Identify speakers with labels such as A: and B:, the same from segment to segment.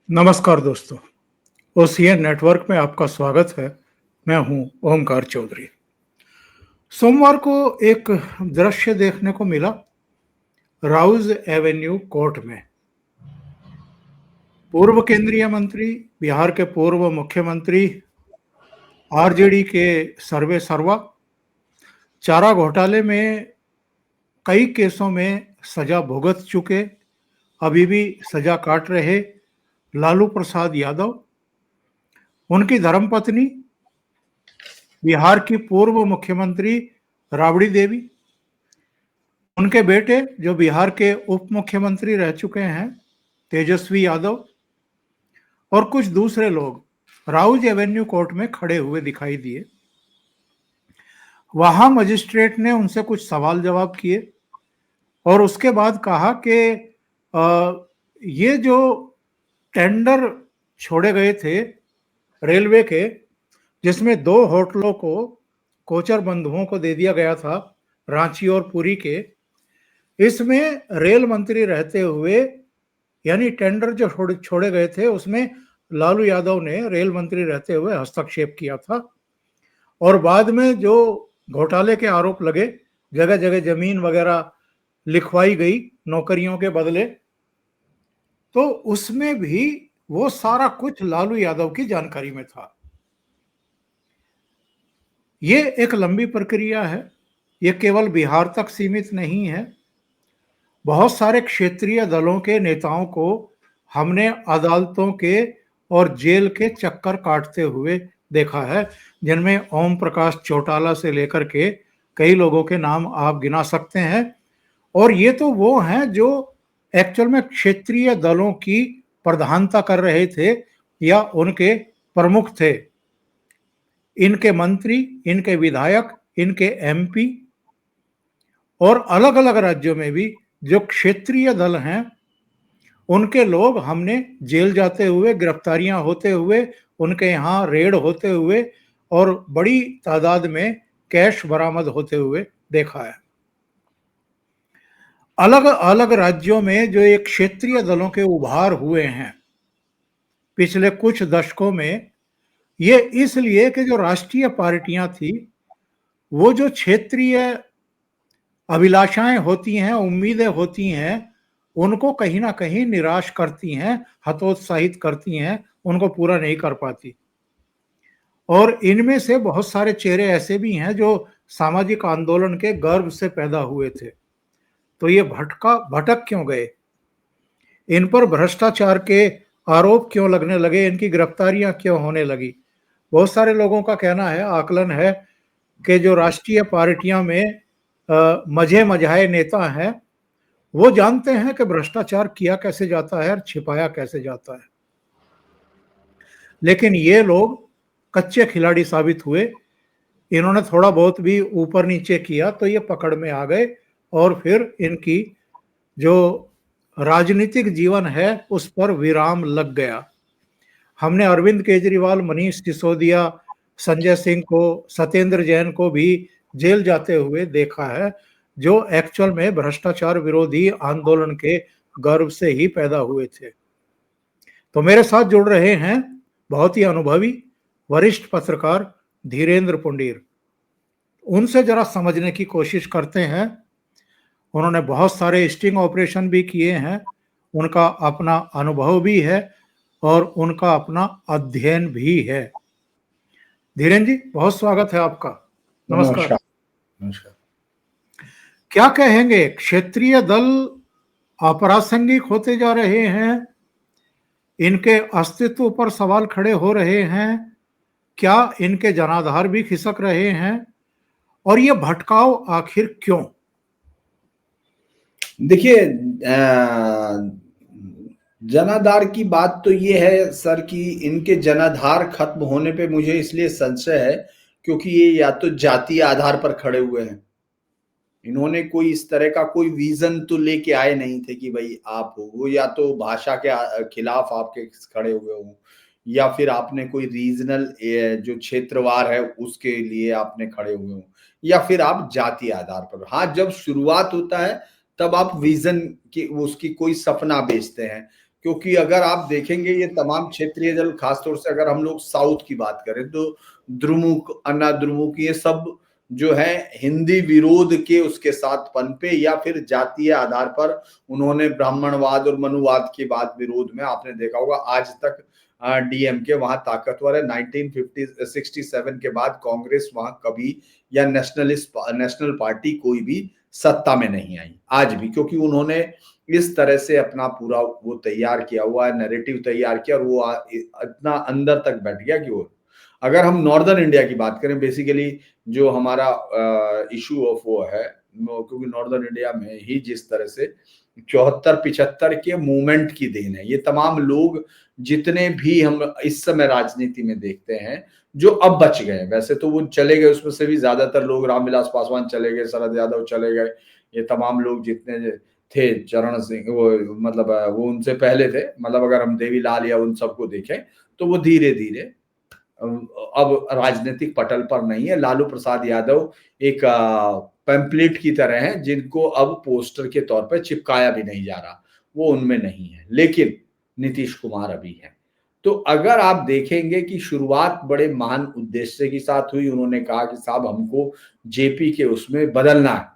A: नमस्कार दोस्तों, OCN network में आपका स्वागत है। मैं हूं ओमकार चौधरी। सोमवार को एक दृश्य देखने को मिला राउज एवेन्यू कोर्ट में। पूर्व केंद्रीय मंत्री, बिहार के पूर्व मुख्यमंत्री, आरजेडी के सर्वे सर्वा, चारा घोटाले में कई केसों में सजा भुगत चुके, अभी भी सजा काट रहे लालू प्रसाद यादव, उनकी धर्मपत्नी बिहार की पूर्व मुख्यमंत्री राबड़ी देवी, उनके बेटे जो बिहार के उप मुख्यमंत्री रह चुके हैं तेजस्वी यादव, और कुछ दूसरे लोग राउज एवेन्यू कोर्ट में खड़े हुए दिखाई दिए। वहां मजिस्ट्रेट ने उनसे कुछ सवाल जवाब किए और उसके बाद कहा कि ये जो टेंडर छोड़े गए थे रेलवे के, जिसमें 2 होटलों को कोचर बंधुओं को दे दिया गया था, रांची और पुरी के, इसमें रेल मंत्री रहते हुए, यानी टेंडर जो छोड़े गए थे उसमें लालू यादव ने रेल मंत्री रहते हुए हस्तक्षेप किया था। और बाद में जो घोटाले के आरोप लगे, जगह जगह जमीन वगैरह लिखवाई गई नौकरियों के बदले, तो उसमें भी वो सारा कुछ लालू यादव की जानकारी में था। ये एक लंबी प्रक्रिया है, ये केवल बिहार तक सीमित नहीं है। बहुत सारे क्षेत्रीय दलों के नेताओं को हमने अदालतों के और जेल के चक्कर काटते हुए देखा है, जिनमें ओम प्रकाश चौटाला से लेकर के कई लोगों के नाम आप गिना सकते हैं। और ये तो वो हैं जो एक्चुअल में क्षेत्रीय दलों की प्रधानता कर रहे थे या उनके प्रमुख थे। इनके मंत्री, इनके विधायक, इनके एमपी और अलग अलग राज्यों में भी जो क्षेत्रीय दल हैं, उनके लोग हमने जेल जाते हुए, गिरफ्तारियां होते हुए, उनके यहाँ रेड होते हुए और बड़ी तादाद में कैश बरामद होते हुए देखा है। अलग अलग राज्यों में जो एक क्षेत्रीय दलों के उभार हुए हैं पिछले कुछ दशकों में, ये इसलिए कि जो राष्ट्रीय पार्टियां थी, वो जो क्षेत्रीय अभिलाषाएं होती हैं, उम्मीदें होती हैं, उनको कहीं ना कहीं निराश करती हैं, हतोत्साहित करती हैं, उनको पूरा नहीं कर पाती। और इनमें से बहुत सारे चेहरे ऐसे भी हैं जो सामाजिक आंदोलन के गर्भ से पैदा हुए थे। तो ये भटक क्यों गए? इन पर भ्रष्टाचार के आरोप क्यों लगने लगे? इनकी गिरफ्तारियां क्यों होने लगी? बहुत सारे लोगों का कहना है, आकलन है कि जो राष्ट्रीय पार्टियां में मझे मझाए नेता हैं, वो जानते हैं कि भ्रष्टाचार किया कैसे जाता है और छिपाया कैसे जाता है। लेकिन ये लोग कच्चे खिलाड़ी साबित हुए। इन्होंने थोड़ा बहुत भी ऊपर नीचे किया तो ये पकड़ में आ गए और फिर इनकी जो राजनीतिक जीवन है उस पर विराम लग गया। हमने अरविंद केजरीवाल, मनीष सिसोदिया, संजय सिंह को, सत्येंद्र जैन को भी जेल जाते हुए देखा है, जो एक्चुअल में भ्रष्टाचार विरोधी आंदोलन के गर्भ से ही पैदा हुए थे। तो मेरे साथ जुड़ रहे हैं बहुत ही अनुभवी वरिष्ठ पत्रकार धीरेन्द्र पुंडीर। उनसे जरा समझने की कोशिश करते हैं। उन्होंने बहुत सारे स्टिंग ऑपरेशन भी किए हैं, उनका अपना अनुभव भी है और उनका अपना अध्ययन भी है। धीरेन्द्र जी, बहुत स्वागत है आपका। नमस्कार।
B: नमस्कार।
A: क्या कहेंगे, क्षेत्रीय दल अप्रासंगिक होते जा रहे हैं, इनके अस्तित्व पर सवाल खड़े हो रहे हैं, क्या इनके जनाधार भी खिसक रहे हैं, और ये भटकाव आखिर क्यों?
B: देखिए, जनाधार की बात तो ये है सर कि इनके जनाधार खत्म होने पे मुझे इसलिए संशय है क्योंकि ये या तो जातीय आधार पर खड़े हुए हैं। इन्होंने कोई इस तरह का कोई विजन तो लेके आए नहीं थे कि भाई आप हो, वो या तो भाषा के खिलाफ आपके खड़े हुए हो या फिर आपने कोई रीजनल जो क्षेत्रवार है उसके लिए आपने खड़े हुए हो या फिर आप जातीय आधार पर। हाँ, जब शुरुआत होता है तब आप विजन की उसकी कोई सपना बेचते हैं, क्योंकि अगर आप देखेंगे ये तमाम क्षेत्रीय दल, खासतौर से अगर हम लोग साउथ की बात करें तो द्रमुक, अन्ना द्रमुक, ये सब जो है हिंदी विरोध के उसके साथ पनपे या फिर जातीय आधार पर उन्होंने ब्राह्मणवाद और मनुवाद के बाद विरोध में, आपने देखा होगा आज तक डीएमके वहां ताकतवर है। 1967 के बाद कांग्रेस वहां कभी या नेशनल पार्टी कोई भी सत्ता में नहीं आई आज भी, क्योंकि उन्होंने इस तरह से अपना पूरा वो तैयार किया हुआ है, नैरेटिव तैयार किया और वो इतना अंदर तक बैठ गया कि वो, अगर हम नॉर्दर्न इंडिया की बात करें, बेसिकली जो हमारा इशू ऑफ वो है, क्योंकि नॉर्दर्न इंडिया में ही जिस तरह से 74-75 के मूवमेंट की देन है, ये तमाम लोग जितने भी हम इस समय राजनीति में देखते हैं जो अब बच गए, वैसे तो वो चले गए, उसमें से भी ज्यादातर लोग, रामविलास पासवान चले गए, शरद यादव चले गए, ये तमाम लोग जितने थे, चरण सिंह, वो मतलब वो उनसे पहले थे, मतलब अगर हम देवीलाल या उन सबको देखें तो वो धीरे धीरे अब राजनीतिक पटल पर नहीं है। लालू प्रसाद यादव एक पैम्पलेट की तरह हैं जिनको अब पोस्टर के तौर पर चिपकाया भी नहीं जा रहा, वो उनमें नहीं है, लेकिन नीतीश कुमार अभी है। तो अगर आप देखेंगे कि शुरुआत बड़े महान उद्देश्य के साथ हुई, उन्होंने कहा कि साहब हमको जेपी के उसमें बदलना है,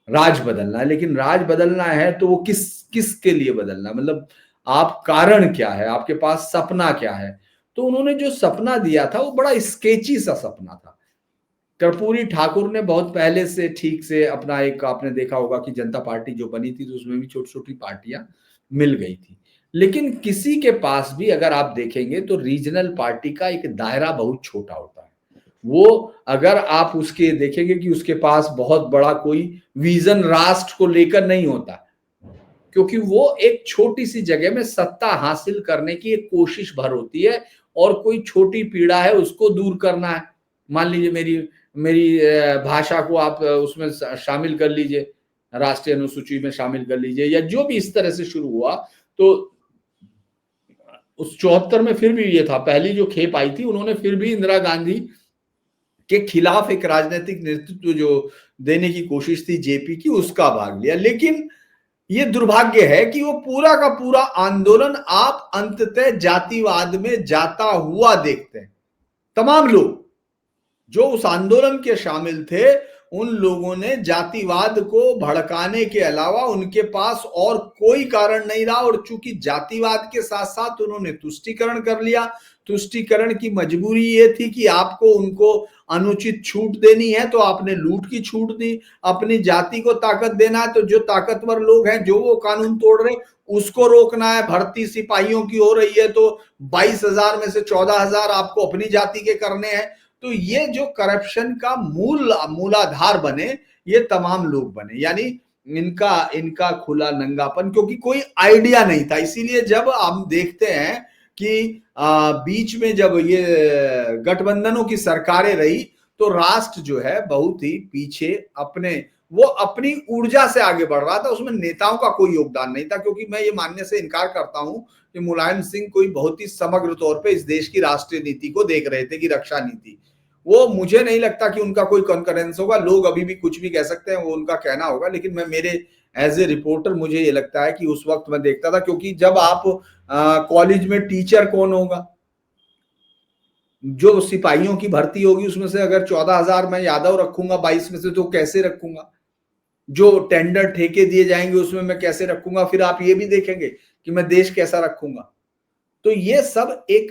B: राज बदलना है, लेकिन राज बदलना है तो वो किस के लिए बदलना है, मतलब आप कारण क्या है, आपके पास सपना क्या है। तो उन्होंने जो सपना दिया था वो बड़ा स्केची सा सपना था। कर्पूरी ठाकुर ने बहुत पहले से ठीक से अपना एक, आपने देखा होगा कि जनता पार्टी जो बनी थी तो उसमें भी छोटी छोटी पार्टियां मिल गई थी, लेकिन किसी के पास भी अगर आप देखेंगे तो रीजनल पार्टी का एक दायरा बहुत छोटा होता है। वो अगर आप उसके देखेंगे कि उसके पास बहुत बड़ा कोई विजन राष्ट्र को लेकर नहीं होता, क्योंकि वो एक छोटी सी जगह में सत्ता हासिल करने की एक कोशिश भर होती है और कोई छोटी पीड़ा है उसको दूर करना है। मान लीजिए मेरी मेरी भाषा को आप उसमें शामिल कर लीजिए, राष्ट्रीय अनुसूची में शामिल कर लीजिए, या जो भी इस तरह से शुरू हुआ। तो उस 74 में फिर भी ये था, पहली जो खेप आई थी उन्होंने फिर भी इंदिरा गांधी के खिलाफ एक राजनीतिक नेतृत्व जो देने की कोशिश थी जेपी की, उसका भाग लिया। लेकिन ये दुर्भाग्य है कि वो पूरा का पूरा आंदोलन आप अंततः जातिवाद में जाता हुआ देखते हैं। तमाम लोग जो उस आंदोलन के शामिल थे, उन लोगों ने जातिवाद को भड़काने के अलावा उनके पास और कोई कारण नहीं रहा, और चूंकि जातिवाद के साथ साथ उन्होंने तुष्टीकरण कर लिया। तुष्टीकरण की मजबूरी ये थी कि आपको उनको अनुचित छूट देनी है तो आपने लूट की छूट दी, अपनी जाति को ताकत देना है तो जो ताकतवर लोग हैं जो वो कानून तोड़ रहे उसको रोकना है। भर्ती सिपाहियों की हो रही है तो 22,000 में से 14,000 आपको अपनी जाति के करने हैं। तो ये जो करप्शन का मूलाधार बने, ये तमाम लोग बने, यानी इनका खुला नंगापन, क्योंकि कोई आइडिया नहीं था। इसीलिए जब हम देखते हैं कि बीच में जब ये गठबंधनों की सरकारें रही तो राष्ट्र जो है बहुत ही पीछे अपनी ऊर्जा से आगे बढ़ रहा था, उसमें नेताओं का कोई योगदान नहीं था। क्योंकि मैं ये मानने से इनकार करता हूं कि मुलायम सिंह कोई बहुत ही समग्र तौर पे इस देश की राष्ट्रीय नीति को देख रहे थे कि रक्षा नीति, वो मुझे नहीं लगता कि उनका कोई कॉन्करेंस होगा। लोग अभी भी कुछ भी कह सकते हैं, वो उनका कहना होगा, लेकिन मैं मेरे एज ए रिपोर्टर मुझे ये लगता है कि उस वक्त मैं देखता था, क्योंकि जब आप कॉलेज में टीचर कौन होगा, जो सिपाहियों की भर्ती होगी उसमें से अगर 14,000 मैं यादव रखूंगा 22 में से तो कैसे रखूंगा, जो टेंडर ठेके दिए जाएंगे उसमें मैं कैसे रखूंगा, फिर आप ये भी देखेंगे कि मैं देश कैसा रखूंगा। तो ये सब एक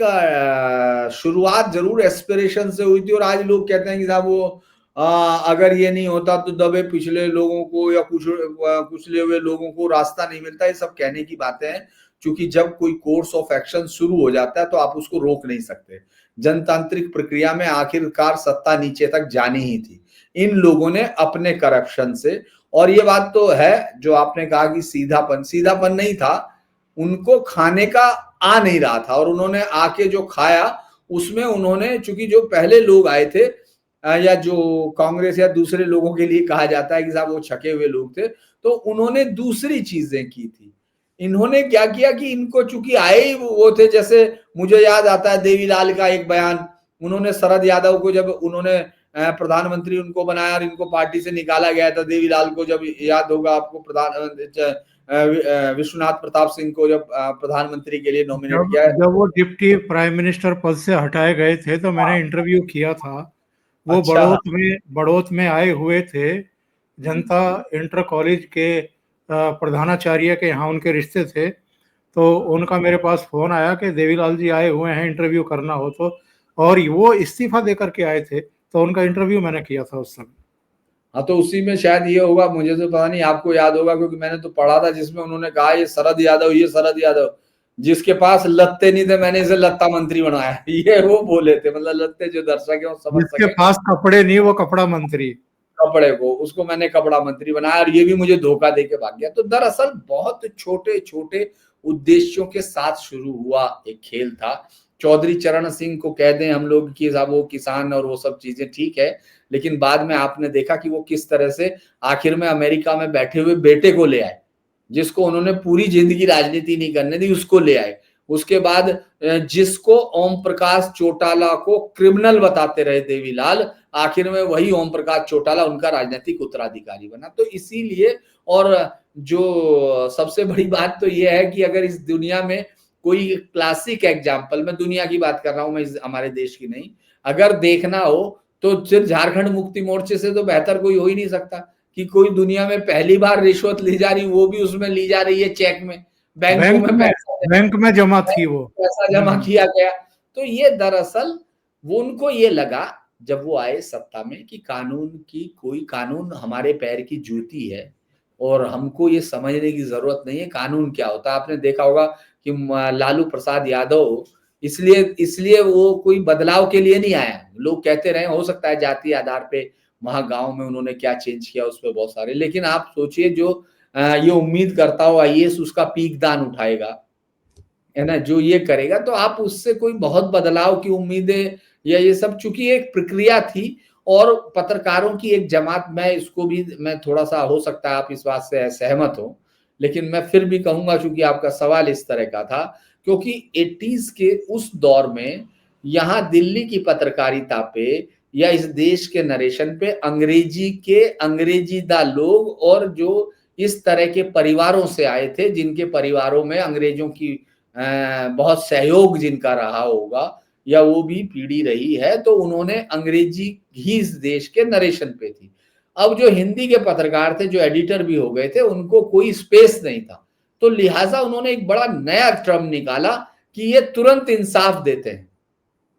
B: शुरुआत जरूर एस्पिरेशन से हुई थी, और आज लोग कहते हैं कि साहब वो अगर ये नहीं होता तो दबे पिछले लोगों को या कुचले हुए लोगों को रास्ता नहीं मिलता। ये सब कहने की बातें हैं, क्योंकि जब कोई कोर्स ऑफ एक्शन शुरू हो जाता है तो आप उसको रोक नहीं सकते। जनतांत्रिक प्रक्रिया में आखिरकार सत्ता नीचे तक जानी ही थी। इन लोगों ने अपने करप्शन से, और ये बात तो है जो आपने कहा कि सीधापन नहीं था, उनको खाने का आ नहीं रहा था, और उन्होंने आके जो खाया उसमें उन्होंने, चूंकि जो पहले लोग आए थे या जो कांग्रेस या दूसरे लोगों के लिए कहा जाता है कि साहब वो छके हुए लोग थे, तो उन्होंने दूसरी चीजें की थी। इन्होंने क्या किया कि इनको चूंकि आए ही वो थे, जैसे मुझे याद आता है देवीलाल का एक बयान, उन्होंने शरद यादव को जब उन्होंने प्रधानमंत्री उनको बनाया और इनको पार्टी से निकाला गया था। देवीलाल को, जब याद होगा आपको, विश्वनाथ प्रताप सिंह को जब प्रधानमंत्री के लिए नॉमिनेट किया है।
A: जब वो डिप्टी प्राइम मिनिस्टर पद से हटाए गए थे तो मैंने इंटरव्यू किया था। वो
B: अच्छा।
A: बड़ौत में आए हुए थे, जनता इंटर कॉलेज के प्रधानाचार्य के यहाँ उनके रिश्ते थे। तो उनका मेरे पास फोन आया कि देवीलाल जी आए हुए हैं, इंटरव्यू करना हो तो, और वो इस्तीफा देकर के आए थे, तो उनका इंटरव्यू मैंने किया था उस समय।
B: हाँ, तो उसी में शायद ये होगा, मुझे तो पता नहीं, आपको याद होगा क्योंकि मैंने तो पढ़ा था जिसमें उन्होंने कहा ये शरद यादव जिसके पास लत्ते नहीं थे मैंने इसे लत्ता मंत्री बनाया। ये वो बोले थे, मतलब लत्ते जो दर्शक है वो समझ
A: जिसके
B: सके,
A: पास कपड़े नहीं वो कपड़ा मंत्री।
B: कपड़े को, उसको मैंने कपड़ा मंत्री बनाया और ये भी मुझे धोखा देके भाग गया। तो दरअसल बहुत छोटे छोटे उद्देश्यों के साथ शुरू हुआ एक खेल था। चौधरी चरण सिंह को कह दें हम लोग कि साहब वो किसान और वो सब चीजें ठीक है, लेकिन बाद में आपने देखा कि वो किस तरह से आखिर में अमेरिका में बैठे हुए बेटे को ले आए, जिसको उन्होंने पूरी जिंदगी राजनीति नहीं करने दी, उसको ले आए। उसके बाद जिसको ओम प्रकाश चौटाला को क्रिमिनल बताते रहे देवीलाल, आखिर में वही ओम प्रकाश चौटाला उनका राजनीतिक उत्तराधिकारी बना। तो इसीलिए, और जो सबसे बड़ी बात तो यह है कि अगर इस दुनिया में कोई क्लासिक एग्जाम्पल, मैं दुनिया की बात कर रहा हूं, मैं हमारे देश की नहीं, अगर देखना हो तो सिर्फ झारखंड मुक्ति मोर्चे से तो बेहतर कोई हो ही नहीं सकता कि कोई दुनिया में पहली बार रिश्वत ली जा रही, वो भी उसमें ली जा रही है चेक में,
A: बैंक में जमा थी, वो
B: पैसा जमा किया गया। तो ये दरअसल वो, उनको ये लगा जब वो आए सत्ता में कि कानून हमारे पैर की जूती है और हमको ये समझने की जरूरत नहीं है कानून क्या होता है। आपने देखा होगा कि लालू प्रसाद यादव इसलिए वो कोई बदलाव के लिए नहीं आया। लोग कहते रहे हो सकता है जाति आधार पे वहां गांव में उन्होंने क्या चेंज किया उस पर बहुत सारे, लेकिन आप सोचिए जो ये उम्मीद करता हो आईएएस उसका पीक दान उठाएगा, है ना, जो ये करेगा, तो आप उससे कोई बहुत बदलाव की उम्मीदें या ये सब, चूंकि एक प्रक्रिया थी और पत्रकारों की एक जमात, मैं थोड़ा सा, हो सकता है आप इस बात से सहमत हो, लेकिन मैं फिर भी कहूंगा चूंकि आपका सवाल इस तरह का था, क्योंकि 80s के उस दौर में यहाँ दिल्ली की पत्रकारिता पे या इस देश के नरेशन पे अंग्रेजीदा लोग और जो इस तरह के परिवारों से आए थे, जिनके परिवारों में अंग्रेजों की बहुत सहयोग जिनका रहा होगा या वो भी पीढ़ी रही है, तो उन्होंने अंग्रेजी ही इस देश के नरेशन पे थी। अब जो हिंदी के पत्रकार थे, जो एडिटर भी हो गए थे, उनको कोई स्पेस नहीं था, तो लिहाजा उन्होंने एक बड़ा नया टर्म निकाला कि ये तुरंत इंसाफ देते हैं।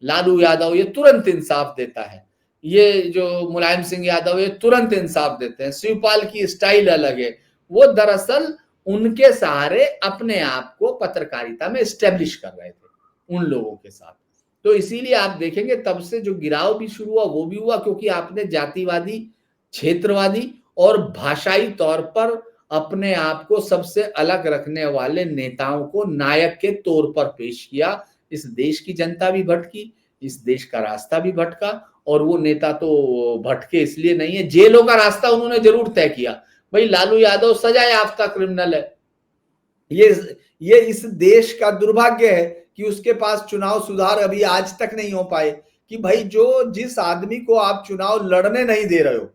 B: लालू यादव ये तुरंत इंसाफ देता है, ये जो मुलायम सिंह यादव ये तुरंत इंसाफ देते हैं, शिवपाल की स्टाइल अलग है। वो दरअसल उनके सहारे अपने आप को पत्रकारिता में स्टेब्लिश कर रहे थे उन लोगों के साथ। तो इसीलिए आप देखेंगे तब से जो गिराव भी शुरू हुआ वो भी हुआ क्योंकि आपने जातिवादी, क्षेत्रवादी और भाषाई तौर पर अपने आप को सबसे अलग रखने वाले नेताओं को नायक के तौर पर पेश किया। इस देश की जनता भी भटकी, इस देश का रास्ता भी भटका, और वो नेता तो भटके इसलिए नहीं है, जेलों का रास्ता उन्होंने जरूर तय किया। भाई लालू यादव सजा याफ्ता क्रिमिनल है, ये इस देश का दुर्भाग्य है कि उसके पास चुनाव सुधार अभी आज तक नहीं हो पाए, कि भाई जिस आदमी को आप चुनाव लड़ने नहीं दे रहे हो,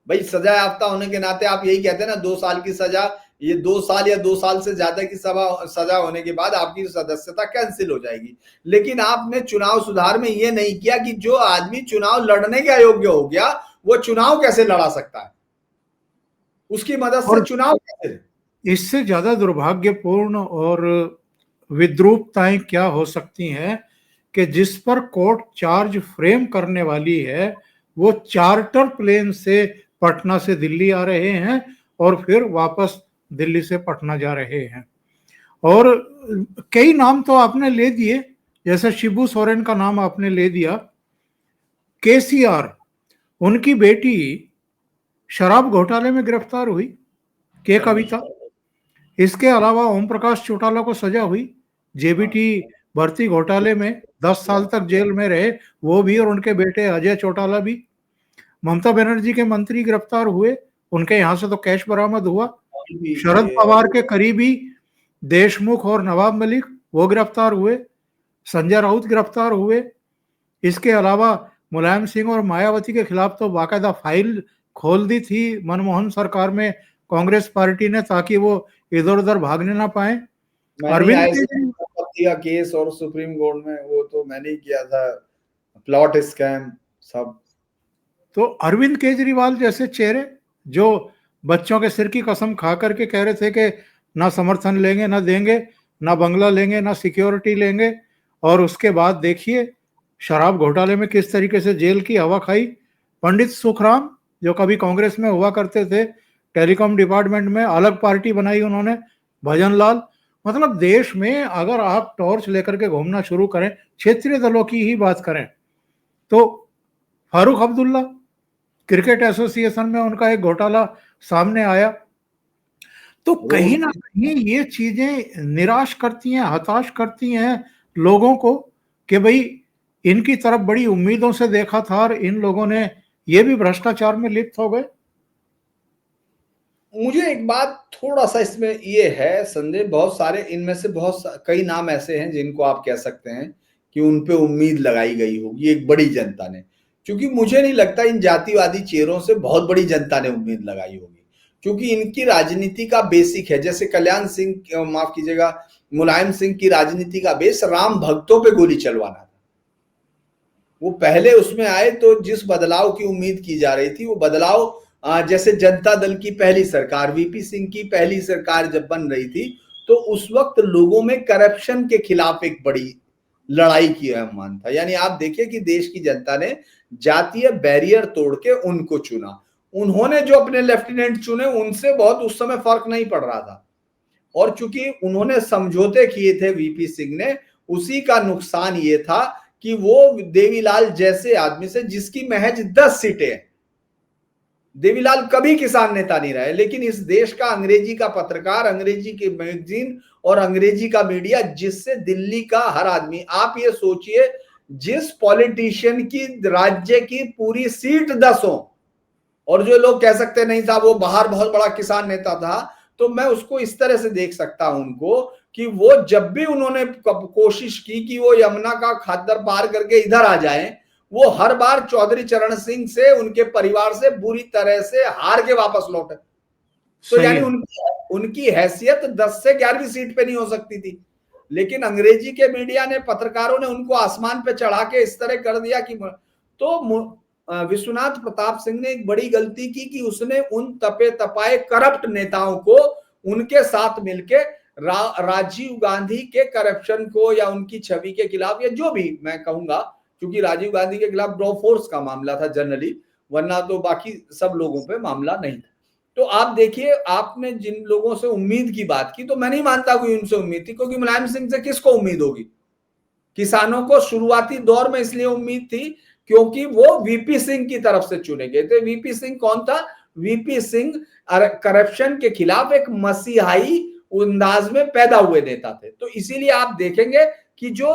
B: भाई सजा याफ्ता होने के नाते आप यही कहते हैं ना 2 साल की सजा, ये 2 साल या 2 साल से ज्यादा की सजा होने के बाद आपकी सदस्यता कैंसिल हो जाएगी। लेकिन आपने चुनाव सुधार में ये नहीं किया कि जो आदमी चुनाव लड़ने के अयोग्य हो गया वो चुनाव कैसे लड़ा सकता है, उसकी मदद से चुनाव कैसे।
A: इससे ज्यादा दुर्भाग्यपूर्ण और विद्रूपताएं क्या हो सकती हैं कि जिस पर कोर्ट चार्ज फ्रेम करने वाली है वो चार्टर प्लेन से पटना से दिल्ली आ रहे हैं और फिर वापस दिल्ली से पटना जा रहे हैं। और कई नाम तो आपने ले दिए, जैसे शिबू सोरेन का नाम आपने ले दिया, केसीआर, उनकी बेटी शराब घोटाले में गिरफ्तार हुई, के कविता। इसके अलावा ओम प्रकाश चौटाला को सजा हुई, जेबीटी भर्ती घोटाले में 10 साल तक जेल में रहे वो भी और उनके बेटे अजय चौटाला भी। ममता बनर्जी के मंत्री गिरफ्तार हुए, उनके यहां से तो कैश बरामद हुआ। शरद पवार के करीबी देशमुख और नवाब मलिक वो गिरफ्तार हुए, संजय राउत गिरफ्तार हुए। इसके अलावा मुलायम सिंह और मायावती के खिलाफ तो बाकायदा फाइल खोल दी थी मनमोहन सरकार में कांग्रेस पार्टी ने, ताकि वो इधर उधर भागने ना पाए।
B: मैंने ही
A: अरविंद
B: आईसी
A: केजरीवाल
B: संपत्ति का केस और सुप्रीम कोर्ट में वो तो मैंने ही किया था, प्लॉट स्कैम सब।
A: तो अरविंद केजरीवाल जैसे चेहरे जो बच्चों के सिर की कसम खा करके कह रहे थे कि ना समर्थन लेंगे ना देंगे, ना बंगला लेंगे ना सिक्योरिटी लेंगे, और उसके बाद देखिए शराब घोटाले में किस तरीके से जेल की हवा खाई। पंडित सुखराम जो कभी कांग्रेस में हुआ करते थे, टेलीकॉम डिपार्टमेंट में अलग पार्टी बनाई उन्होंने, भजन लाल। मतलब देश में अगर आप टॉर्च लेकर के घूमना शुरू करें, क्षेत्रीय दलों की ही बात करें, तो फारूक अब्दुल्ला, क्रिकेट एसोसिएशन में उनका एक घोटाला सामने आया। तो कहीं ना कहीं ये चीजें निराश करती हैं, हताश करती हैं लोगों को कि भाई इनकी तरफ बड़ी उम्मीदों से देखा था और इन लोगों ने ये भी भ्रष्टाचार में लिप्त हो गए।
B: मुझे एक बात थोड़ा सा इसमें ये है संदेह, बहुत सारे इनमें से कई नाम ऐसे हैं जिनको आप कह सकते हैं कि उन पे उम्मीद लगाई गई होगी एक बड़ी जनता ने, क्योंकि मुझे नहीं लगता इन जातिवादी चेहरों से बहुत बड़ी जनता ने उम्मीद लगाई होगी, क्योंकि इनकी राजनीति का बेसिक है, जैसे कल्याण सिंह, माफ कीजिएगा, मुलायम सिंह की राजनीति का बेस राम भक्तों पे गोली चलवाना था। वो पहले उसमें आए तो जिस बदलाव की उम्मीद की जा रही थी वो बदलाव, जैसे जनता दल की पहली सरकार, वीपी सिंह की पहली सरकार जब बन रही थी, तो उस वक्त लोगों में करप्शन के खिलाफ एक बड़ी लड़ाई की आह्वान था। यानी आप देखिए कि देश की जनता ने जातीय बैरियर तोड़ के उनको चुना। उन्होंने जो अपने लेफ्टिनेंट चुने उनसे बहुत उस समय फर्क नहीं पड़ रहा था, और चूंकि उन्होंने समझौते किए थे वीपी सिंह ने, उसी का नुकसान ये था कि वो देवीलाल जैसे आदमी से, जिसकी महज 10 सीटें, देवीलाल कभी किसान नेता नहीं रहे, लेकिन इस देश का अंग्रेजी का पत्रकार, अंग्रेजी की मैगजीन और अंग्रेजी का मीडिया, जिससे दिल्ली का हर आदमी, आप ये सोचिए जिस पॉलिटिशियन की राज्य की पूरी सीट 10 हो, और जो लोग कह सकते नहीं साहब वो बाहर बहुत बड़ा किसान नेता था, तो मैं उसको इस तरह से देख सकता हूं उनको कि वो जब भी उन्होंने कोशिश की कि वो यमुना का खद्दर पार करके इधर आ जाएं, वो हर बार चौधरी चरण सिंह से, उनके परिवार से बुरी तरह से हार के वापस लौटे। तो यानी उनकी हैसियत 10 से 11वीं सीट पे नहीं हो सकती थी, लेकिन अंग्रेजी के मीडिया ने, पत्रकारों ने उनको आसमान पे चढ़ा के इस तरह कर दिया कि, तो विश्वनाथ प्रताप सिंह ने एक बड़ी गलती की कि उसने उन तपे तपाए करप्ट नेताओं को उनके साथ मिलके राजीव गांधी के करप्शन को या उनकी छवि के खिलाफ, या जो भी मैं कहूंगा, क्योंकि राजीव गांधी के खिलाफ ब्रोफोर्स का मामला था जनरली, वरना तो बाकी सब लोगों पे मामला नहीं था। तो आप देखिए, आपने जिन लोगों से उम्मीद की बात की, तो मैं नहीं मानता कोई उनसे उम्मीद थी, क्योंकि मुलायम सिंह से किसको उम्मीद होगी? किसानों को शुरुआती दौर में इसलिए उम्मीद थी क्योंकि वो वीपी सिंह की तरफ से चुने गए थे। वीपी सिंह कौन था? वीपी सिंह करप्शन के खिलाफ एक मसीहाई अंदाज में पैदा हुए नेता थे। तो इसीलिए आप देखेंगे कि जो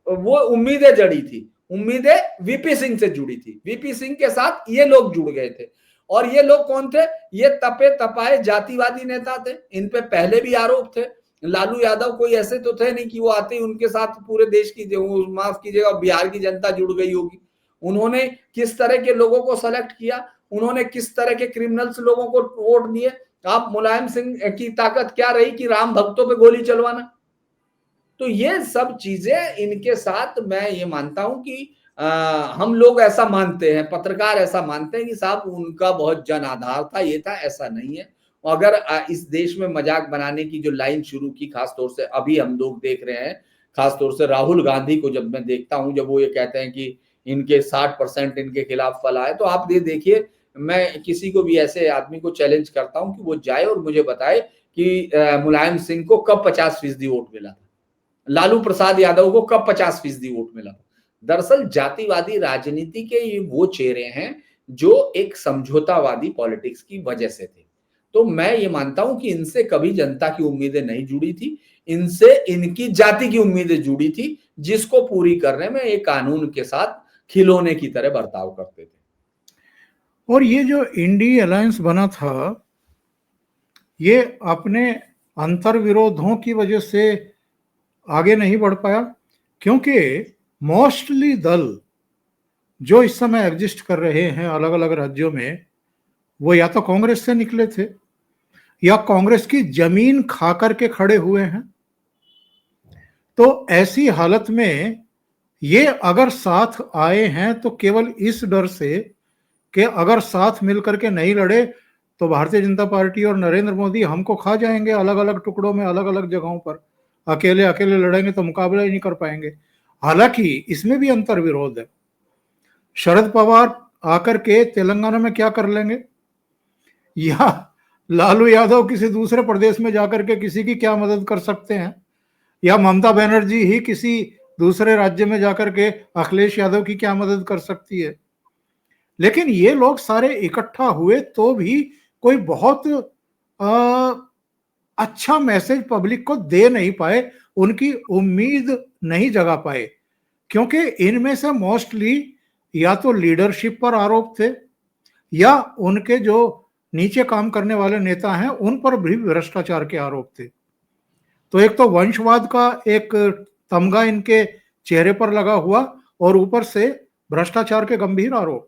B: वो उम्मीदें जड़ी थी, उम्मीदें वीपी सिंह से जुड़ी थी, वीपी सिंह के साथ ये लोग जुड़ गए थे। और ये लोग कौन थे? ये तपे तपाए जातिवादी नेता थे। इन पे पहले भी आरोप थे। लालू यादव कोई ऐसे तो थे नहीं कि वो आते ही उनके साथ पूरे देश की, माफ कीजिएगा, बिहार की जनता जुड़ गई होगी। उन्होंने किस तरह के लोगों को सेलेक्ट किया, उन्होंने किस तरह के क्रिमिनल्स लोगों को वोट दिए। आप मुलायम सिंह की ताकत क्या रही कि राम भक्तों पे गोली चलवाना। तो ये सब चीजें इनके साथ, मैं ये मानता हूं कि हम लोग ऐसा मानते हैं, पत्रकार ऐसा मानते हैं कि साहब उनका बहुत जन आधार था, ये था, ऐसा नहीं है। अगर इस देश में मजाक बनाने की जो लाइन शुरू की, खासतौर से अभी हम लोग देख रहे हैं, खासतौर से राहुल गांधी को जब मैं देखता हूं, जब वो ये कहते हैं कि इनके 60% इनके खिलाफ फल आए, तो आप ये देखिए, मैं किसी को भी ऐसे आदमी को चैलेंज करता हूं कि वो जाए और मुझे बताए कि मुलायम सिंह को कब 50% वोट मिला था, लालू प्रसाद यादव को कब 50% वोट मिला था। दरअसल जातिवादी राजनीति के ये वो चेहरे हैं जो एक समझौतावादी पॉलिटिक्स की वजह से थे। तो मैं ये मानता हूं कि इनसे कभी जनता की उम्मीदें नहीं जुड़ी थी, इनसे इनकी जाति की उम्मीदें जुड़ी थी, जिसको पूरी करने में एक कानून के साथ खिलौने की तरह बर्ताव करते थे।
A: और ये जो इंडी अलायंस बना था, ये अपने अंतर्विरोधों की वजह से आगे नहीं बढ़ पाया, क्योंकि मोस्टली दल जो इस समय एग्जिस्ट कर रहे हैं अलग अलग राज्यों में, वो या तो कांग्रेस से निकले थे या कांग्रेस की जमीन खा करके खड़े हुए हैं। तो ऐसी हालत में ये अगर साथ आए हैं तो केवल इस डर से कि अगर साथ मिलकर के नहीं लड़े तो भारतीय जनता पार्टी और नरेंद्र मोदी हमको खा जाएंगे अलग अलग टुकड़ों में, अलग अलग जगहों पर। अकेले अकेले लड़ेंगे तो मुकाबला ही नहीं कर पाएंगे। हालांकि इसमें भी अंतर विरोध है। शरद पवार आकर के तेलंगाना में क्या कर लेंगे, या लालू यादव किसी दूसरे प्रदेश में जाकर के किसी की क्या मदद कर सकते हैं, या ममता बनर्जी ही किसी दूसरे राज्य में जाकर के अखिलेश यादव की क्या मदद कर सकती है। लेकिन ये लोग सारे इकट्ठा हुए तो भी कोई बहुत अच्छा मैसेज पब्लिक को दे नहीं पाए, उनकी उम्मीद नहीं जगा पाए, क्योंकि इनमें से मोस्टली या तो लीडरशिप पर आरोप थे या उनके जो नीचे काम करने वाले नेता हैं उन पर भी भ्रष्टाचार के आरोप थे। तो एक तो वंशवाद का एक तमगा इनके चेहरे पर लगा हुआ और ऊपर से भ्रष्टाचार के गंभीर आरोप।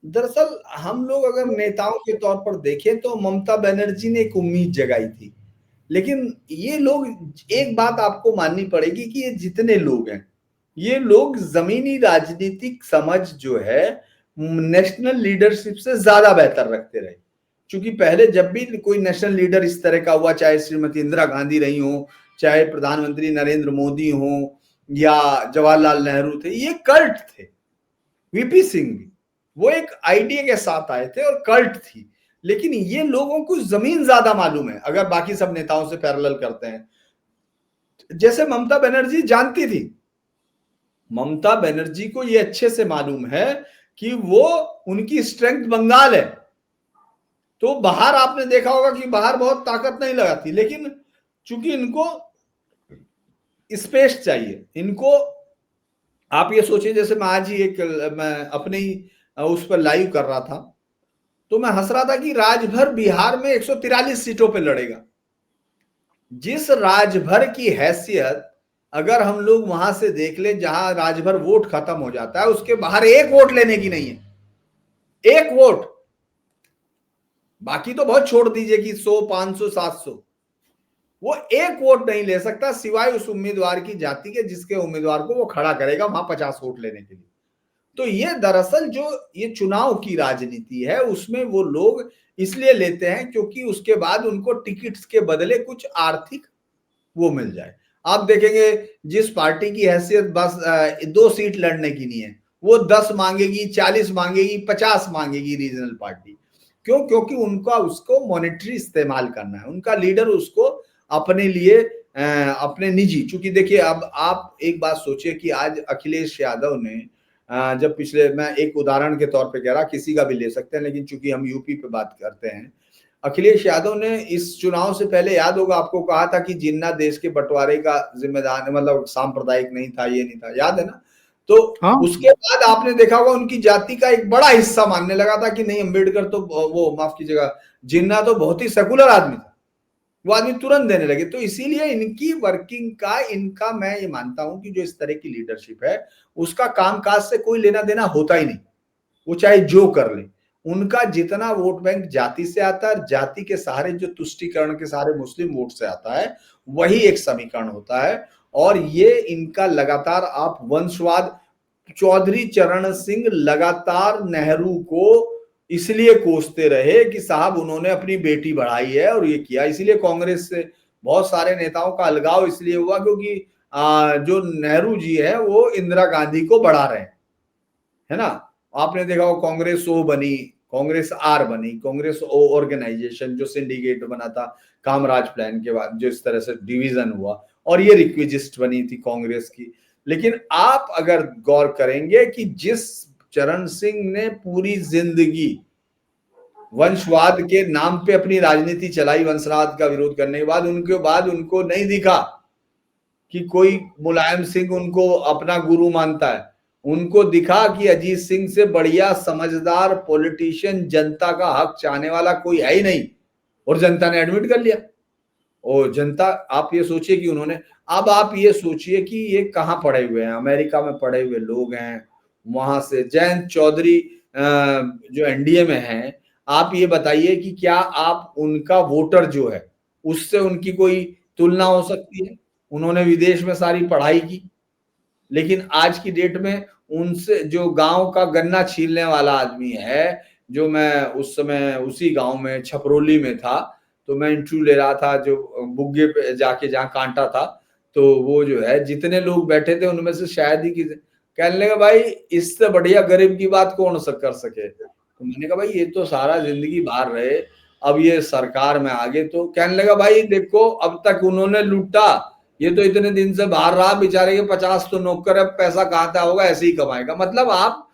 B: दरअसल हम लोग अगर नेताओं के तौर पर देखें तो ममता बनर्जी ने एक उम्मीद जगाई थी, लेकिन ये लोग, एक बात आपको माननी पड़ेगी कि ये जितने लोग हैं, ये लोग जमीनी राजनीतिक समझ जो है नेशनल लीडरशिप से ज्यादा बेहतर रखते रहे। क्योंकि पहले जब भी कोई नेशनल लीडर इस तरह का हुआ, चाहे श्रीमती इंदिरा गांधी रही हो, चाहे प्रधानमंत्री नरेंद्र मोदी हो या जवाहरलाल नेहरू थे, ये कल्ट थे। वीपी सिंह भी वो एक आइडिया के साथ आए थे और कल्ट थी। लेकिन ये लोगों को जमीन ज्यादा मालूम है अगर बाकी सब नेताओं से पैरेलल करते हैं। जैसे ममता बनर्जी जानती थी, ममता बनर्जी को ये अच्छे से मालूम है कि वो, उनकी स्ट्रेंथ बंगाल है। तो बाहर आपने देखा होगा कि बाहर बहुत ताकत नहीं लगाती, लेकिन चूंकि इनको स्पेस चाहिए, इनको, आप ये सोचिए, जैसे मैं आज ही मैं अपने ही उस पर लाइव कर रहा था तो मैं हंस रहा था कि राजभर बिहार में 143 सीटों पे लड़ेगा। जिस राजभर की हैसियत अगर हम लोग वहां से देख ले जहां राजभर वोट खत्म हो जाता है, उसके बाहर एक वोट लेने की नहीं है, एक वोट। बाकी तो बहुत छोड़ दीजिए कि 100, 500, 700, वो एक वोट नहीं ले सकता सिवाय उस उम्मीदवार की जाति के जिसके उम्मीदवार को वो खड़ा करेगा वहां 50 वोट लेने के लिए। तो ये दरअसल जो ये चुनाव की राजनीति है उसमें वो लोग इसलिए लेते हैं क्योंकि उसके बाद उनको टिकट्स के बदले कुछ आर्थिक वो मिल जाए। आप देखेंगे जिस पार्टी की हैसियत बस 2 सीट लड़ने की नहीं है, वो 10 मांगेगी, 40 मांगेगी, 50 मांगेगी रीजनल पार्टी। क्यों? क्योंकि उनका उसको मॉनेटरी इस्तेमाल करना है, उनका लीडर उसको अपने लिए अपने निजी। चूंकि देखिए अब आप एक बात सोचिए कि आज अखिलेश यादव ने जब पिछले, मैं एक उदाहरण के तौर पे कह रहा, किसी का भी ले सकते हैं लेकिन चूंकि हम यूपी पे बात करते हैं, अखिलेश यादव ने इस चुनाव से पहले, याद होगा आपको, कहा था कि जिन्ना देश के बंटवारे का जिम्मेदार, मतलब सांप्रदायिक नहीं था, ये नहीं था, याद है ना? तो
A: हाँ,
B: उसके बाद आपने देखा होगा उनकी जाति का एक बड़ा हिस्सा मानने लगा था कि नहीं, अम्बेडकर तो, वो माफ कीजिएगा, जिन्ना तो बहुत ही सेकुलर आदमी था, वो आदमी तुरंत देने लगे। तो इसीलिए इनकी वर्किंग का, इनका, मैं ये मानता हूं कि जो इस तरह की लीडरशिप है उसका कामकाज से कोई लेना देना होता ही नहीं, वो चाहे जो कर ले। उनका जितना वोट बैंक जाति से आता है, जाति के सहारे जो तुष्टीकरण के सहारे मुस्लिम वोट से आता है, वही एक समीकरण होता है। और ये इनका लगातार, आप वंशवाद, चौधरी चरण सिंह लगातार नेहरू को इसलिए कोसते रहे कि साहब उन्होंने अपनी बेटी बढ़ाई है और ये किया। इसीलिए कांग्रेस से बहुत सारे नेताओं का अलगाव इसलिए हुआ क्योंकि जो नेहरू जी है वो इंदिरा गांधी को बढ़ा रहे हैं, है ना? आपने देखा वो कांग्रेस ओ बनी, कांग्रेस आर बनी, कांग्रेस ओ ऑर्गेनाइजेशन जो सिंडिकेट बना था कामराज प्लान के बाद, जो इस तरह से डिवीजन हुआ, और ये रिक्विजिस्ट बनी थी कांग्रेस की। लेकिन आप अगर गौर करेंगे कि जिस चरण सिंह ने पूरी जिंदगी वंशवाद के नाम पे अपनी राजनीति चलाई, वंशवाद का विरोध करने के बाद, उनके बाद उनको नहीं दिखा कि कोई मुलायम सिंह उनको अपना गुरु मानता है। उनको दिखा कि अजीत सिंह से बढ़िया समझदार पॉलिटिशियन, जनता का हक चाहने वाला कोई है ही नहीं, और जनता ने एडमिट कर लिया। और जनता, आप ये सोचिए कि उन्होंने, अब आप ये सोचिए कि ये कहाँ पढ़े हुए हैं, अमेरिका में पढ़े हुए लोग हैं, वहां से जयंत चौधरी जो एनडीए में हैं, आप ये बताइए कि क्या आप उनका वोटर जो है उससे उनकी कोई तुलना हो सकती है? उन्होंने विदेश में सारी पढ़ाई की, लेकिन आज की डेट में उनसे जो गांव का गन्ना छीलने वाला आदमी है, जो मैं उस समय उसी गांव में छपरोली में था, तो मैं इंटरव्यू ले रहा था जो बुग्गे पे जाके जहाँ कांटा था, तो वो जो है जितने लोग बैठे थे उनमें से शायद ही किसी कहने लगा भाई इससे बढ़िया गरीब की बात कौन सा कर सके। तो मैंने कहा भाई ये तो सारा जिंदगी बाहर रहे, अब ये सरकार में आ गए, तो कहने लगा भाई देखो अब तक उन्होंने लूटा, ये तो इतने दिन से बाहर रहा, बेचारे के 50 तो नौकर है, पैसा कहाँ था होगा, ऐसे ही कमाएगा। मतलब आप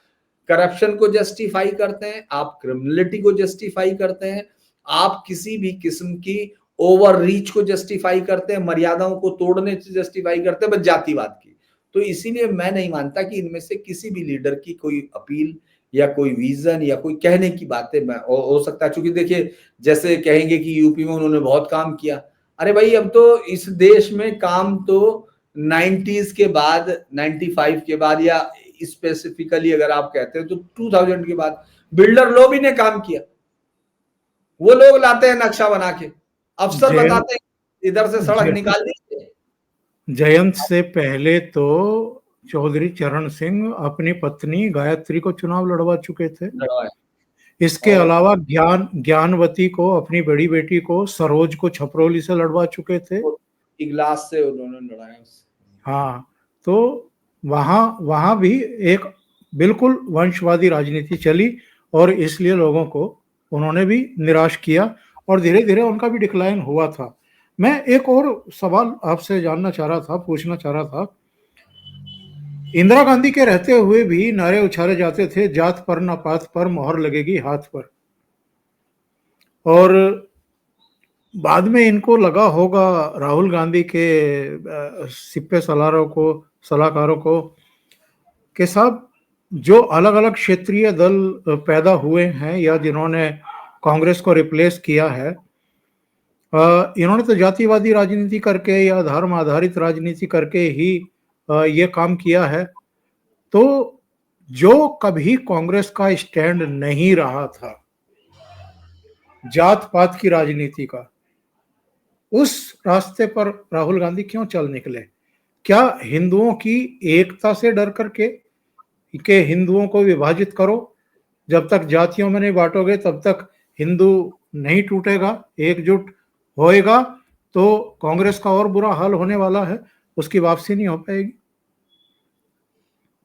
B: करप्शन को जस्टिफाई करते हैं, आप क्रिमिनलिटी को जस्टिफाई करते हैं, आप किसी भी किस्म की ओवर रीच को जस्टिफाई करते हैं, मर्यादाओं को तोड़ने से जस्टिफाई करते हैं, बस जातिवाद की। तो इसीलिए मैं नहीं मानता कि इनमें से किसी भी लीडर की कोई अपील या कोई विजन या कोई कहने की बातें मैं हो सकता है, क्योंकि देखिए जैसे कहेंगे कि यूपी में उन्होंने बहुत काम किया, अरे भाई अब तो इस देश में काम तो 90s के बाद, 95 के बाद, या स्पेसिफिकली अगर आप कहते हैं तो 2000 के बाद बिल्डर लॉबी ने काम किया। वो लोग लाते हैं नक्शा बना के, अफसर
A: जयंत
B: बताते हैं इधर से सड़क निकाल दीजिए।
A: जयंत से पहले तो चौधरी चरण सिंह अपनी पत्नी गायत्री को चुनाव लड़वा चुके थे। इसके
B: और
A: अलावा ज्ञानवती को, अपनी बड़ी बेटी को, सरोज को छपरौली से लड़वा चुके थे।
B: इगलास से उन्होंने लड़ाया।
A: हाँ, तो वहां वहां भी एक बिल्कुल वंशवादी राजनीति चली और इसलिए लोगों को उन्होंने भी निराश किया और धीरे धीरे उनका भी डिक्लाइन हुआ था। मैं एक और सवाल आपसे जानना चाह रहा था, पूछना चाह रहा था। इंदिरा गांधी के रहते हुए भी नारे उछाले जाते थे, जात पर न पात पर, मोहर लगेगी हाथ पर। और बाद में इनको लगा होगा राहुल गांधी के सिप्पे सलाहकारों को कि साहब जो अलग अलग क्षेत्रीय दल पैदा हुए हैं या जिन्होंने कांग्रेस को रिप्लेस किया है, इन्होंने तो जातिवादी राजनीति करके या धर्म आधारित राजनीति करके ही ये काम किया है। तो जो कभी कांग्रेस का स्टैंड नहीं रहा था जात पात की राजनीति का, उस रास्ते पर राहुल गांधी क्यों चल निकले? क्या हिंदुओं की एकता से डर करके कि हिंदुओं को विभाजित करो, जब तक जातियों में नहीं बांटोगे तब तक हिंदू नहीं टूटेगा, एकजुट होएगा तो कांग्रेस का और बुरा हाल होने वाला है, उसकी वापसी नहीं हो पाएगी।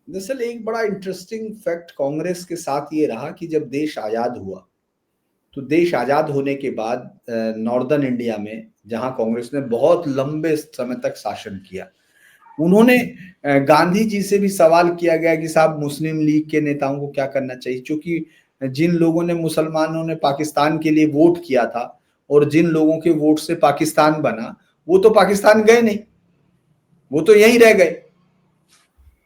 B: दरअसल एक बड़ा इंटरेस्टिंग फैक्ट कांग्रेस के साथ ये रहा कि जब देश आजाद हुआ, तो देश आजाद होने के बाद नॉर्दर्न इंडिया में जहां कांग्रेस ने बहुत लंबे समय तक शासन किया, उन्होंने गांधी जी से भी सवाल किया गया कि साहब मुस्लिम लीग के नेताओं को क्या करना चाहिए, क्योंकि जिन लोगों ने, मुसलमानों ने पाकिस्तान के लिए वोट किया था और जिन लोगों के वोट से पाकिस्तान बना, वो तो पाकिस्तान गए नहीं, वो तो यहीं रह गए।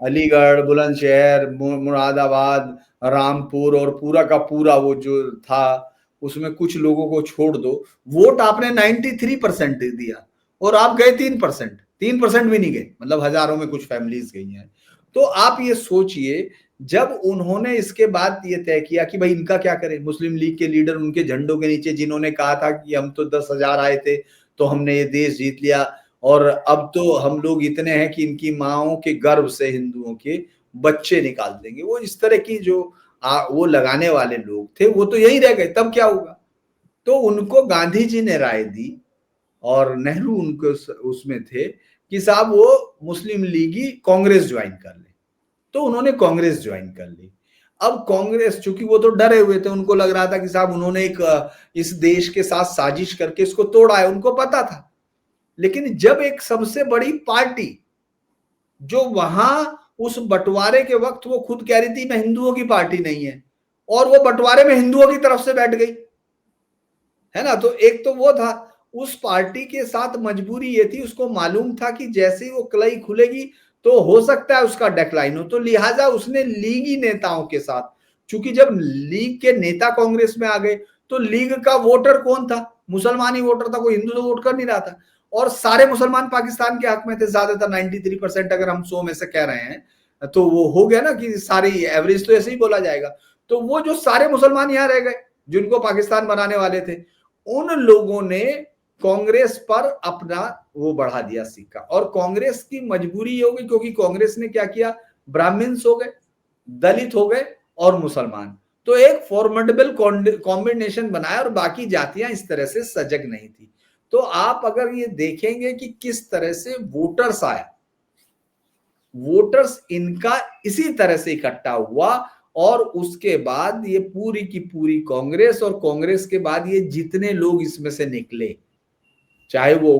B: अलीगढ़, बुलंदशहर, मुरादाबाद, रामपुर और पूरा का पूरा वो जो था उसमें कुछ लोगों को छोड़ दो, वोट आपने 93% दिया और आप गए 3%, 3% भी नहीं गए, मतलब हजारों में कुछ फैमिलीज गई हैं। तो आप ये सोचिए, जब उन्होंने इसके बाद ये तय किया कि भाई इनका क्या करें, मुस्लिम लीग के लीडर उनके झंडों के नीचे जिन्होंने कहा था कि हम तो 10,000 आए थे तो हमने ये देश जीत लिया और अब तो हम लोग इतने हैं कि इनकी माओं के गर्भ से हिंदुओं के बच्चे निकाल देंगे, वो इस तरह की जो वो लगाने वाले लोग थे वो तो यही रह गए, तब क्या होगा? तो उनको गांधी जी ने राय दी और नेहरू उनको उसमें थे कि साहब वो मुस्लिम लीगी कांग्रेस ज्वाइन कर ले, तो उन्होंने कांग्रेस ज्वाइन कर ली। अब कांग्रेस, चूंकि वो तो डरे हुए थे, उनको लग रहा था कि साहब उन्होंने एक इस देश के साथ साजिश करके इसको तोड़ा है, उनको पता था। लेकिन जब एक सबसे बड़ी पार्टी जो वहां उस बंटवारे के वक्त वो खुद कह रही थी मैं हिंदुओं की पार्टी नहीं है, और वो बंटवारे में हिंदुओं की तरफ से बैठ गई, है ना, तो एक तो वो था, उस पार्टी के साथ मजबूरी ये थी, उसको मालूम था कि जैसे ही वो कलई खुलेगी तो हो सकता है उसका डेक्लाइन हो, तो लिहाजा उसने लीगी नेताओं के साथ, चूंकि जब लीग के नेता कांग्रेस में आ गए तो लीग का वोटर कौन था? मुसलमान ही वोटर था, कोई हिंदू तो वोट कर नहीं रहा था, और सारे मुसलमान पाकिस्तान के हक में थे, ज्यादातर 93%, अगर हम 100 में से कह रहे हैं तो वो हो गया ना कि सारी एवरेज तो ऐसे ही बोला जाएगा। तो वो जो सारे मुसलमान यहाँ रह गए जिनको पाकिस्तान बनाने वाले थे, उन लोगों ने कांग्रेस पर अपना वो बढ़ा दिया सिक्का। और कांग्रेस की मजबूरी हो गई, क्योंकि कांग्रेस ने क्या किया, ब्राह्मण्स हो गए, दलित हो गए और मुसलमान, तो एक फॉर्मेडेबल कॉम्बिनेशन बनाया और बाकी जातियां इस तरह से सजग नहीं थी। तो आप अगर ये देखेंगे कि किस तरह से वोटर्स आया, वोटर्स इनका इसी तरह से इकट्ठा हुआ और उसके बाद ये पूरी की पूरी कांग्रेस, और कांग्रेस के बाद ये जितने लोग इसमें से निकले, चाहे वो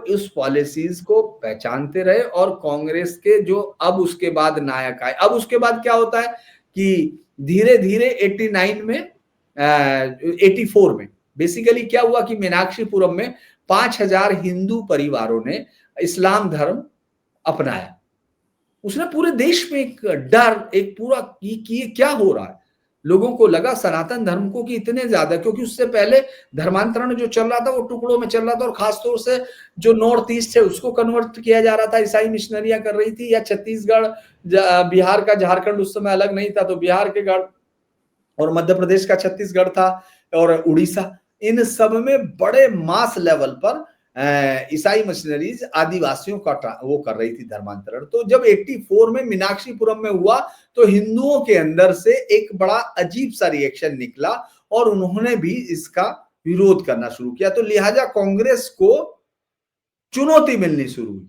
B: उस पॉलिसीज को पहचानते रहे, और कांग्रेस के जो अब उसके बाद नायक आए। अब उसके बाद क्या होता है कि धीरे धीरे 89 में 84 में बेसिकली क्या हुआ कि मीनाक्षीपुरम में 5000 हिंदू परिवारों ने इस्लाम धर्म अपनाया। उसने पूरे देश में एक डर, एक पूरा कि ये क्या हो रहा है, लोगों को लगा सनातन धर्म को कि इतने ज्यादा, क्योंकि उससे पहले धर्मांतरण जो चल रहा था वो टुकड़ों में चल रहा था, और खासतौर से जो नॉर्थ ईस्ट है उसको कन्वर्ट किया जा रहा था, ईसाई मिशनरियां कर रही थी, या छत्तीसगढ़, बिहार का झारखंड उस समय अलग नहीं था, तो बिहार के गढ़, और मध्य प्रदेश का छत्तीसगढ़ था, और उड़ीसा, इन सब में बड़े मास लेवल पर ईसाई मिशनरीज आदिवासियों का वो कर रही थी धर्मांतरण। तो जब 84 में मीनाक्षीपुरम में हुआ तो हिंदुओं के अंदर से एक बड़ा अजीब सा रिएक्शन निकला और उन्होंने भी इसका विरोध करना शुरू किया। तो लिहाजा कांग्रेस को चुनौती मिलनी शुरू हुई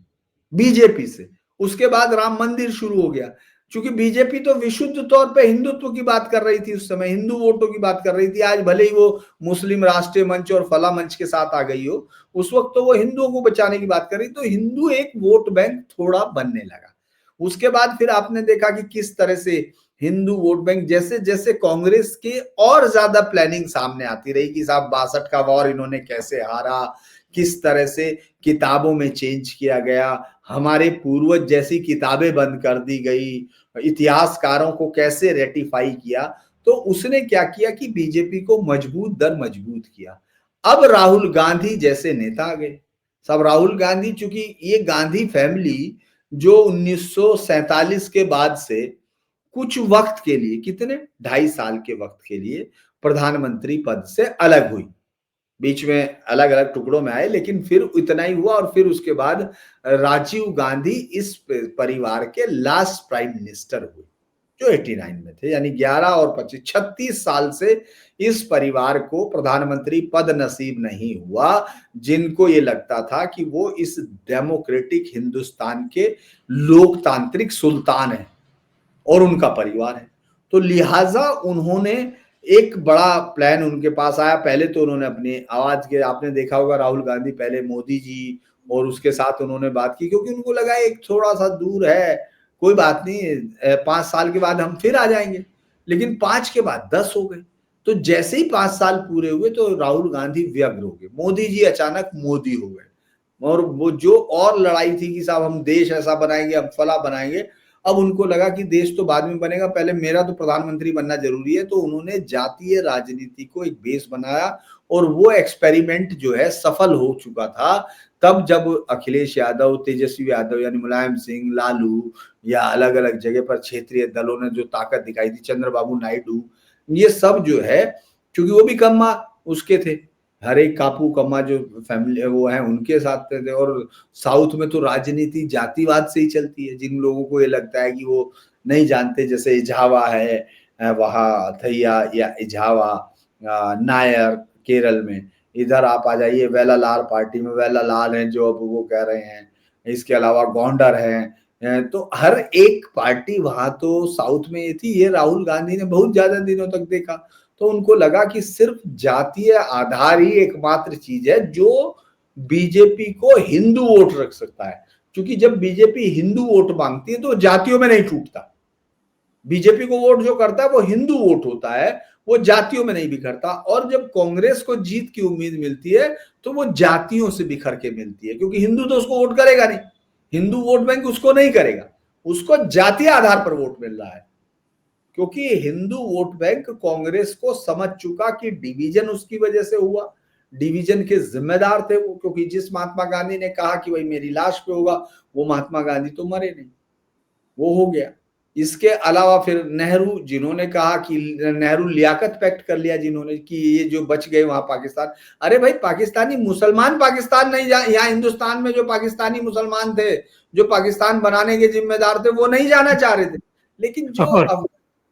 B: बीजेपी से। उसके बाद राम मंदिर शुरू हो गया, क्योंकि बीजेपी तो विशुद्ध तौर पे हिंदुत्व की बात कर रही थी, उस समय हिंदू वोटों की बात कर रही थी। आज भले ही वो मुस्लिम राष्ट्रीय मंच और फला मंच के साथ आ गई हो, उस वक्त तो वो हिंदुओं को बचाने की बात कर रही। तो हिंदू एक वोट बैंक थोड़ा बनने लगा। उसके बाद फिर आपने देखा कि किस तरह से हिंदू वोट बैंक जैसे जैसे कांग्रेस के और ज्यादा प्लानिंग सामने आती रही कि साहब 62 का वॉर इन्होंने कैसे हारा, किस तरह से किताबों में चेंज किया गया, हमारे पूर्वज जैसी किताबें बंद कर दी गई, इतिहासकारों को कैसे रेटिफाई किया। तो उसने क्या किया कि बीजेपी को मजबूत दर मजबूत किया। अब राहुल गांधी जैसे नेता आ गए। सब राहुल गांधी, चूंकि ये गांधी फैमिली जो 1947 के बाद से कुछ वक्त के लिए, कितने 2.5 साल के वक्त के लिए प्रधानमंत्री पद से अलग हुई, बीच में अलग अलग टुकड़ों में आए, लेकिन फिर इतना ही हुआ। और फिर उसके बाद राजीव गांधी इस परिवार के लास्ट प्राइम मिनिस्टर हुए जो 89 में थे, यानी 11 और 25 36 साल से इस परिवार को प्रधानमंत्री पद नसीब नहीं हुआ, जिनको ये लगता था कि वो इस डेमोक्रेटिक हिंदुस्तान के लोकतांत्रिक सुल्तान है और उनका परिवार है। तो लिहाजा उन्होंने एक बड़ा प्लान उनके पास आया। पहले तो उन्होंने अपनी आवाज के, आपने देखा होगा राहुल गांधी पहले मोदी जी और उसके साथ उन्होंने बात की, क्योंकि उनको लगा एक थोड़ा सा दूर है, कोई बात नहीं, 5 साल के बाद हम फिर आ जाएंगे। लेकिन 5 के बाद 10 हो गए। तो जैसे ही 5 साल पूरे हुए तो राहुल गांधी व्यग्र हो गए, मोदी जी अचानक मोदी हो गए। और वो जो और लड़ाई थी कि साहब हम देश ऐसा बनाएंगे, हम फला बनाएंगे, अब उनको लगा कि देश तो बाद में बनेगा, पहले मेरा तो प्रधानमंत्री बनना जरूरी है। तो उन्होंने जातीय राजनीति को एक बेस बनाया, और वो एक्सपेरिमेंट जो है सफल हो चुका था तब जब अखिलेश यादव, तेजस्वी यादव यानी मुलायम सिंह, लालू, या अलग अलग जगह पर क्षेत्रीय दलों ने जो ताकत दिखाई थी, चंद्रबाबू नायडू, ये सब जो है, क्योंकि वो भी कम्मा उसके थे, हर एक कापू कम्मा जो फैमिली वो है उनके साथ थे। और साउथ में तो राजनीति जातिवाद से ही चलती है, जिन लोगों को ये लगता है कि वो नहीं जानते, जैसे इजावा है वहाँ थैया या इजावा, नायर केरल में, इधर आप आ जाइए वेलालाल पार्टी में, वेलालाल हैं जो अब वो कह रहे हैं, इसके अलावा गौंडर हैं। तो हर एक पार्टी वहां तो साउथ में ये थी। ये राहुल गांधी ने बहुत ज्यादा दिनों तक देखा, तो उनको लगा कि सिर्फ जातीय आधार ही एकमात्र चीज है जो बीजेपी को हिंदू वोट रख सकता है। क्योंकि जब बीजेपी हिंदू वोट मांगती है तो जातियों में नहीं टूटता, बीजेपी को वोट जो करता है वो हिंदू वोट होता है, वो जातियों में नहीं बिखरता। और जब कांग्रेस को जीत की उम्मीद मिलती है तो वो जातियों से बिखर के मिलती है, क्योंकि हिंदू तो उसको वोट करेगा नहीं, हिंदू वोट बैंक उसको नहीं करेगा, उसको जातीय आधार पर वोट मिल रहा है। क्योंकि हिंदू वोट बैंक कांग्रेस को समझ चुका कि डिवीजन उसकी वजह से हुआ, डिवीजन के जिम्मेदार थे वो, क्योंकि जिस महात्मा गांधी ने कहा कि भाई मेरी लाश पे होगा, वो महात्मा गांधी तो मरे नहीं, वो हो गया। इसके अलावा फिर नेहरू, जिन्होंने कहा कि नेहरू लियाकत पैक्ट कर लिया, जिन्होंने कि ये जो बच गए वहां पाकिस्तान, अरे भाई पाकिस्तानी मुसलमान पाकिस्तान नहीं यहाँ हिंदुस्तान में जो पाकिस्तानी मुसलमान थे, जो पाकिस्तान बनाने के जिम्मेदार थे, वो नहीं जाना चाह रहे थे। लेकिन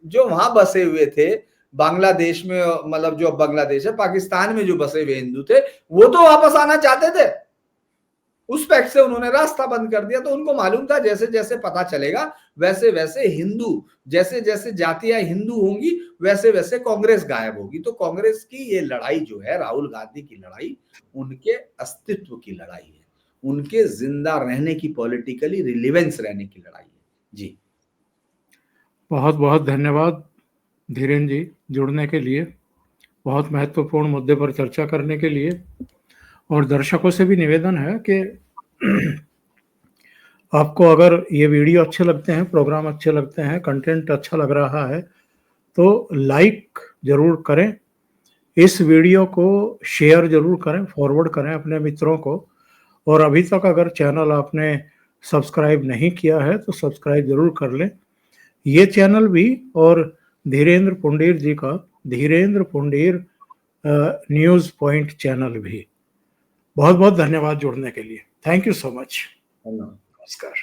B: जो वहां बसे हुए थे बांग्लादेश में, मतलब जो बांग्लादेश है, पाकिस्तान में जो बसे हुए हिंदू थे, वो तो वापस आना चाहते थे। उस पैक्ट से उन्होंने रास्ता बंद कर दिया। तो उनको मालूम था जैसे जैसे पता चलेगा वैसे वैसे हिंदू, जैसे जैसे जातियां हिंदू होंगी वैसे वैसे कांग्रेस गायब होगी। तो कांग्रेस की ये लड़ाई जो है, राहुल गांधी की लड़ाई, उनके अस्तित्व की लड़ाई है, उनके जिंदा रहने की, पॉलिटिकली रिलेवेंस रहने की लड़ाई है। जी
A: बहुत बहुत धन्यवाद धीरेन्द्र जी जुड़ने के लिए, बहुत महत्वपूर्ण मुद्दे पर चर्चा करने के लिए। और दर्शकों से भी निवेदन है कि आपको अगर ये वीडियो अच्छे लगते हैं, प्रोग्राम अच्छे लगते हैं, कंटेंट अच्छा लग रहा है, तो लाइक जरूर करें, इस वीडियो को शेयर जरूर करें, फॉरवर्ड करें अपने मित्रों को। और अभी तक अगर चैनल आपने सब्सक्राइब नहीं किया है तो सब्सक्राइब जरूर कर लें। ये चैनल भी और धीरेन्द्र पुंडीर जी का Dhirendra Pundir news point channel भी। बहुत बहुत धन्यवाद जुड़ने के लिए। Thank you so much.
B: धन्यवाद।
A: नमस्कार।